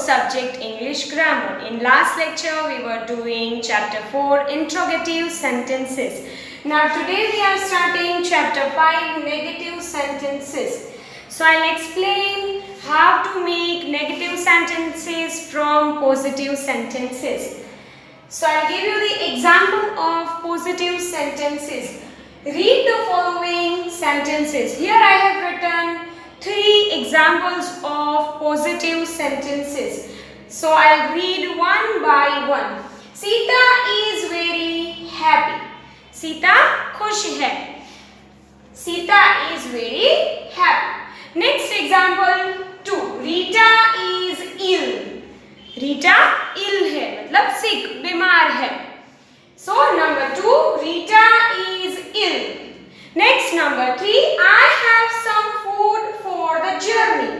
subject English grammar. In last lecture we were doing chapter 4 interrogative sentences. Now today we are starting chapter 5 negative sentences. So I'll explain how to make negative sentences from positive sentences. So I'll give you the example of positive sentences. Read the following sentences. Here I have written 3 examples of positive sentences. So I'll read one by one. Sita is very happy. Sita खुश है. Sita is very happy. Next example 2. Rita is ill. Rita ill है मतलब sick, बीमार है. So number 2, Rita is ill. Next number 3, I have some food for the journey.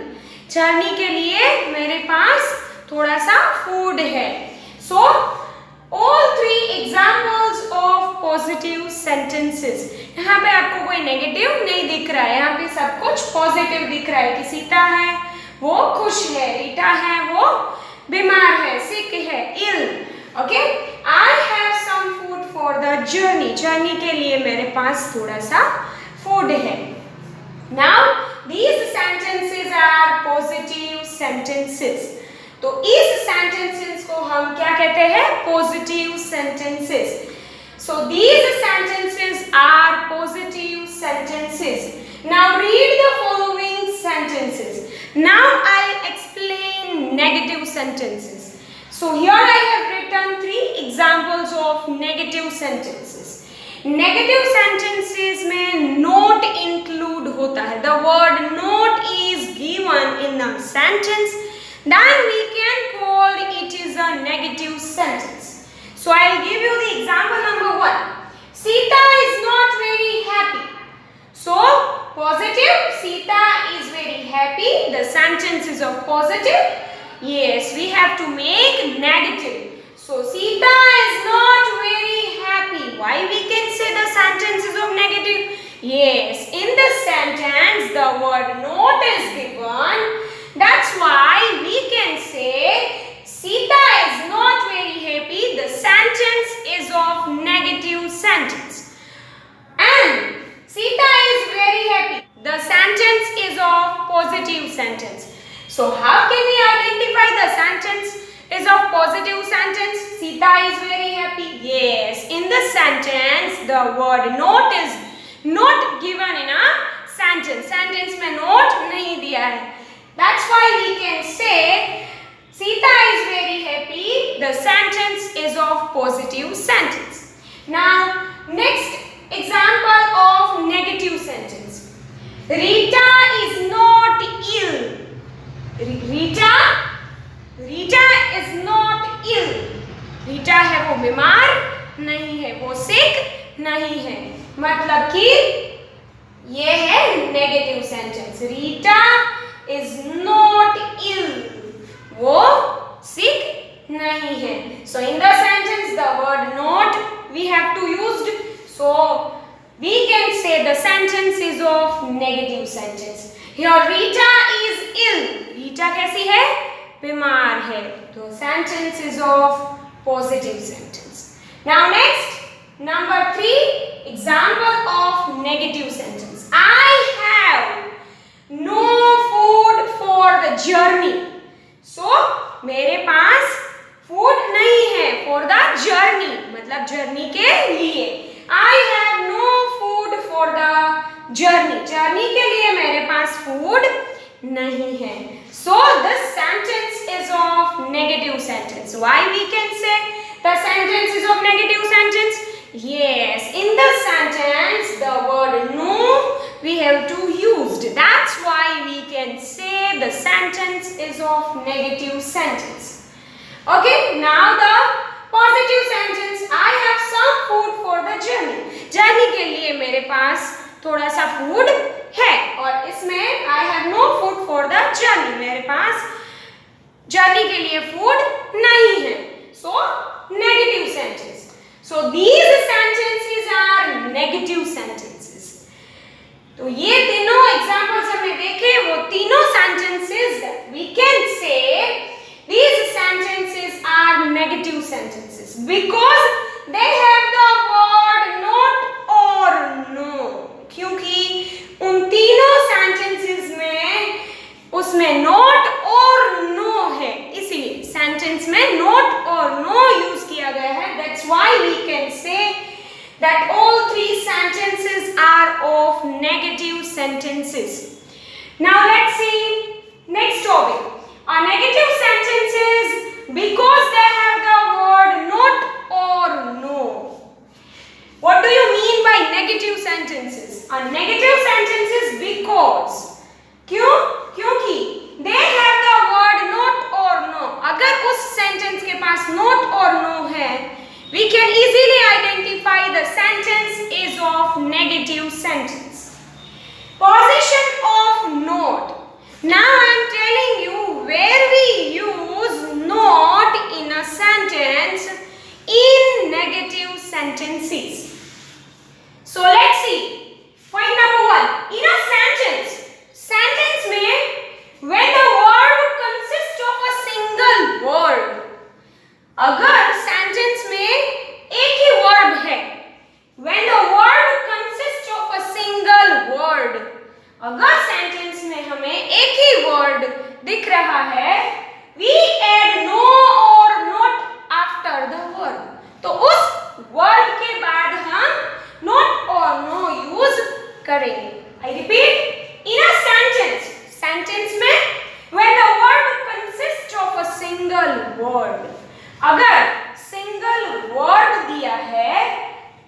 Journey के लिए मेरे पास थोड़ा सा food है. So all 3 examples of positive sentences. यहाँ पे आपको कोई negative नहीं दिख रहा है. यहाँ पे सब कुछ positive दिख रहा है कि सीता है वो खुश है, रीटा है वो बीमार है, sick है, ill. Okay? I have some food for the journey. Journey के लिए मेरे पास थोड़ा सा food है. Now these sentences are positive sentences. तो इस sentences को हम क्या कहते हैं? Positive sentences. So these sentences are positive sentences. Now read the following sentences. Now I'll explain negative sentences. So here I have written 3 examples of negative sentences. Negative sentences में not include होता है. The word not is given in the sentence. Then we can call it is a negative sentence. So I'll give you the example number 1. Sita is not very happy. So positive, Sita is very happy. The sentence is of positive. Yes, we have to make negative. So Sita is not very happy. Why we can say the sentence is of negative? Yes, in the sentence the word not is given. That's why we can say Sita is not very happy. The sentence is of negative sentence. And Sita is very happy. The sentence is of positive sentence. So how can we identify the sentence is of positive sentence? Sita is very happy. Yes, in the sentence the word not is not given in a sentence. Sentence में not नहीं दिया है. That's why we can say Sita is very happy. The sentence is of positive sentence. Now next example of negative sentence. Rita is not ill. Rita is not ill. Rita है वो बीमार नहीं है, वो sick नहीं है. मतलब कि ये है negative sentence. Rita is not ill. वो sick नहीं है. So in the sentence the word not we have to use. So we can say the sentence is of negative sentence. Here Rita is ill. Rita कैसी है? बीमार है. तो sentence is of positive sentence. Now next, number 3 example of negative sentence. I have no food for the journey. So मेरे पास food नहीं है for the journey मतलब journey के लिए. I have no food for the journey. Journey के लिए मेरे पास food नहीं है. So the sentence is of negative sentence. Why we can say the sentence is of negative sentence? Yes, in the sentence the word no we have to use. That's why we can say the sentence is of negative sentence. Okay, now the positive sentence. I have some food for the journey. Journey के लिए मेरे पास थोड़ा सा food है और इसमें I have no food for the journey. मेरे पास journey के लिए food नहीं है. So negative sentence. So these sentences are negative sentences. तो ये तीनों examples हमने देखे वो तीनों sentences we can say sentences because they have the word not or no. क्योंकि उन तीनों sentences में उसमें not और no है, इसीलिए sentence में not और no यूज किया गया है. That's why we can say that all three sentences are of negative sentences. Now let's see next topic. A negative sentences because they have the word not or no. What do you mean by negative sentences? A negative sentences because क्यों? क्योंकि they have the word not or no. अगर उस sentence के पास not or no है, we can easily identify the sentence is of negative sentence. Position of not. Now I am telling you where we use not in a sentence in negative sentences. So let's see. Point number 1. In a sentence में when the word consists of a single word. अगर sentence में एक ही verb है, when the word consists of a single word, अगर sentence में हमें एक ही word दिख रहा है, we add no or not after the verb. तो उस verb के बाद हम not or no use करेंगे. I repeat, in a sentence में when the word consists of a single word, अगर single word दिया है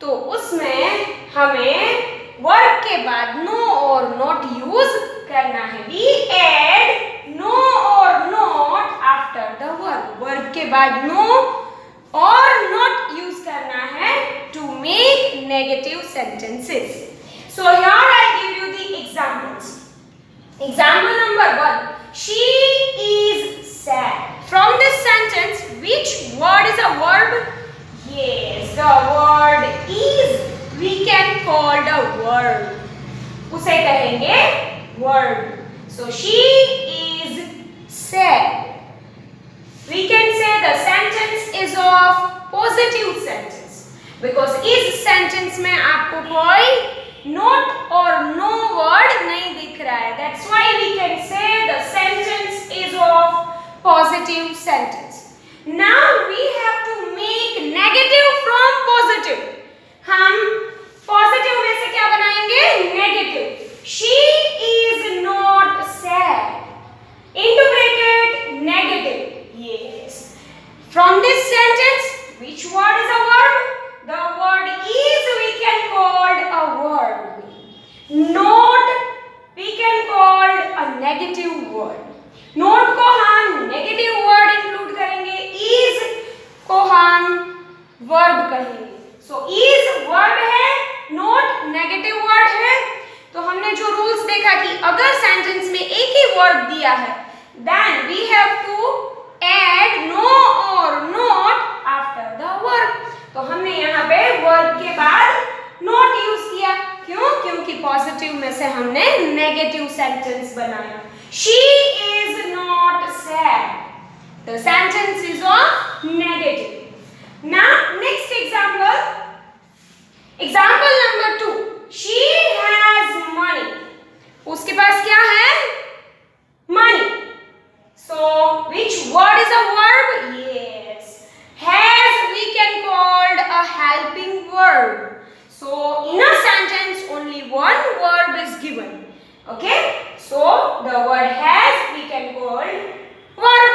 तो उसमें हमें वर्ब के बाद नो और नॉट यूज करना है. We add no or not after the verb. Verb के बाद नो और नॉट यूज करना है to make negative sentences. So here I give you the examples. Example number 1. She is sad. From this sentence, which word is a verb? Yes, the word is. We can call the verb. उसे कहेंगे verb. So she is sad. We can say the sentence is of positive sentence because इस sentence में आपको कोई not or no word नहीं दिख रहा है. That's why we can say the sentence is of positive sentence. Now we have to make negative from positive. हम positive में से क्या बनाएंगे? Negative. She is not sad. Into bracket negative. Yes. From this sentence, which word is a verb? The word is we can call a verb. Not we can call a negative word. Not को हम negative word include करेंगे. Is को हम verb कहेंगे. So is verb है, not negative word है. तो हमने जो rules देखा कि अगर sentence में एक ही verb दिया है, then we have to add no or not after the verb. तो हमने यहाँ पे verb के बाद not use किया. क्यों? क्योंकि positive में से हमने negative sentence बनाया. She is not sad. The sentence is of negative. Now next example. Example number 2. She has money. उसके पास क्या है? Money. So which word is a verb? Yes. Has we can call a helping verb. So in a sentence only one verb is given. Okay? So the word has we can call verb.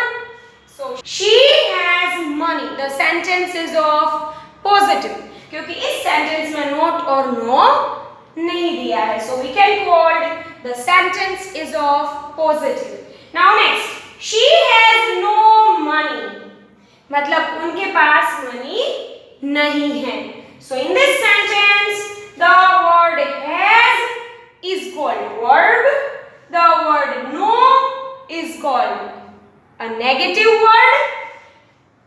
So she has money. The sentence is of positive. क्योंकि इस sentence में not और no नहीं दिया है. So we can call the sentence is of positive. Now next, she has no money. मतलब उनके पास money नहीं है. So in this sentence, the word has is called verb. The word no is called a negative word.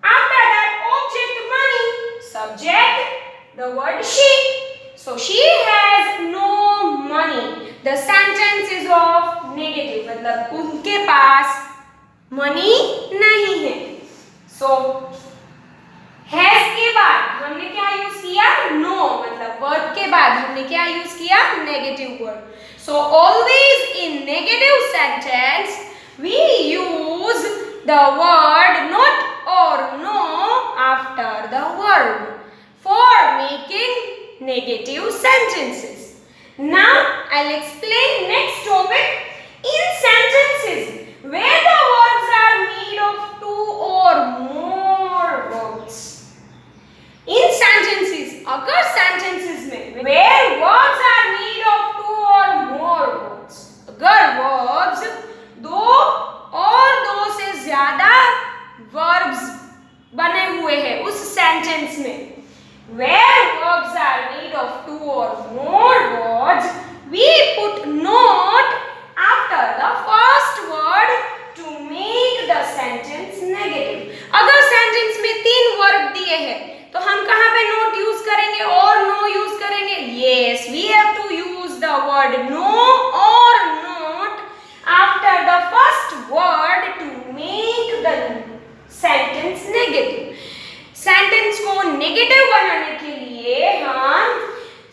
After that, object money, subject the word she. So she has no money. The sentence is of negative. मतलब उनके पास money नहीं है. So has के बाद हमने क्या use किया? No, मतलब वर्ब के बाद हमने क्या यूज किया? Negative word. So always in negative sentence we use the word not or no after the verb for making negative sentences. Now I'll explain next topic in sentences where the verbs are made of two or more words. In sentences, अगर sentences में where verbs are made of two or more words, अगर verbs दो और दो से ज्यादा verbs बने हुए हैं उस सेंटेंस में, where verbs are made of two or more words, we put not after the first word to make the sentence negative. अगर सेंटेंस में 3 वर्ब दिए हैं तो हम कहाँ पे नोट यूज करेंगे और नो यूज करेंगे? Yes, we have to use the word no or not after the first word to make the sentence negative. Sentence को नेगेटिव बनाने के लिए हम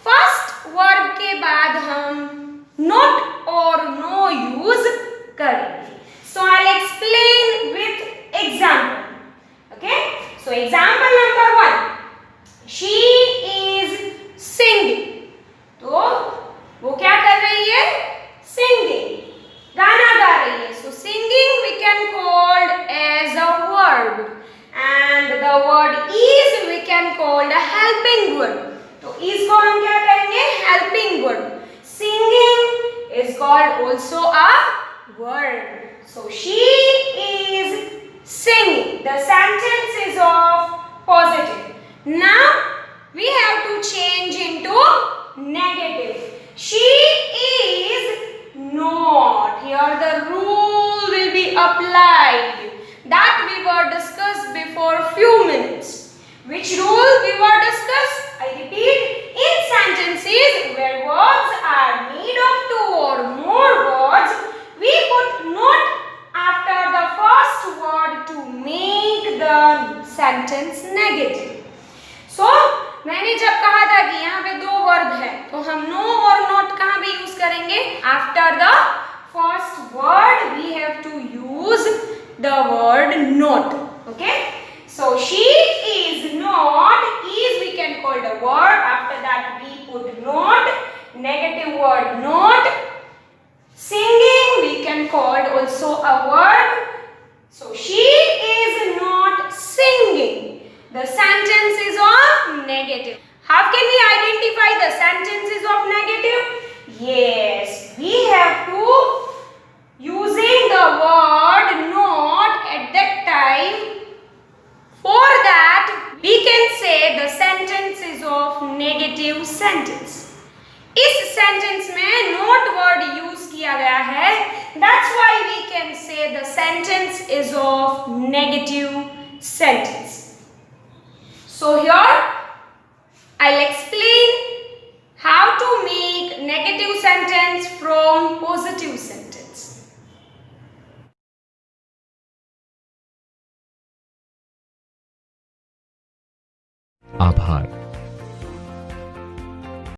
फर्स्ट वर्ब के बाद हम नॉट और नो यूज करेंगे. So I will explain with example. Okay, so example number 1, she is singing. तो वो क्या कर रही है? सिंगिंग, गाना गा रही है. So singing we can called as a verb and the word is we can call a helping word. तो is को हम क्या करेंगे? helping word. Singing is called also a word. So she is singing. The sentence is of positive. Now we have to change into negative. She is not. Here the rule will be applied that we were discussed before few minutes. Which rule we were discussed? I repeat, in sentences where words are made of two or more words, we put not after the first word to make the sentence negative. So मैंने जब कहा था कि यहाँ पे 2 verb है तो हम no और not कहाँ पे यूज करेंगे? After the first word we have to use the word not. Okay, so she is not, is we can call the verb, after that we put not, negative word not. Singing we can call also a verb. So she is not singing. The sentence is of negative. How can we identify the sentences of negative? Yes, we have to using the word not at that time. For that we can say the sentence is of negative sentence. इस sentence में not word use किया गया है. That's why we can say the sentence is of negative sentence. So here I'll explain how to make negative sentence from positive sentence. आभार.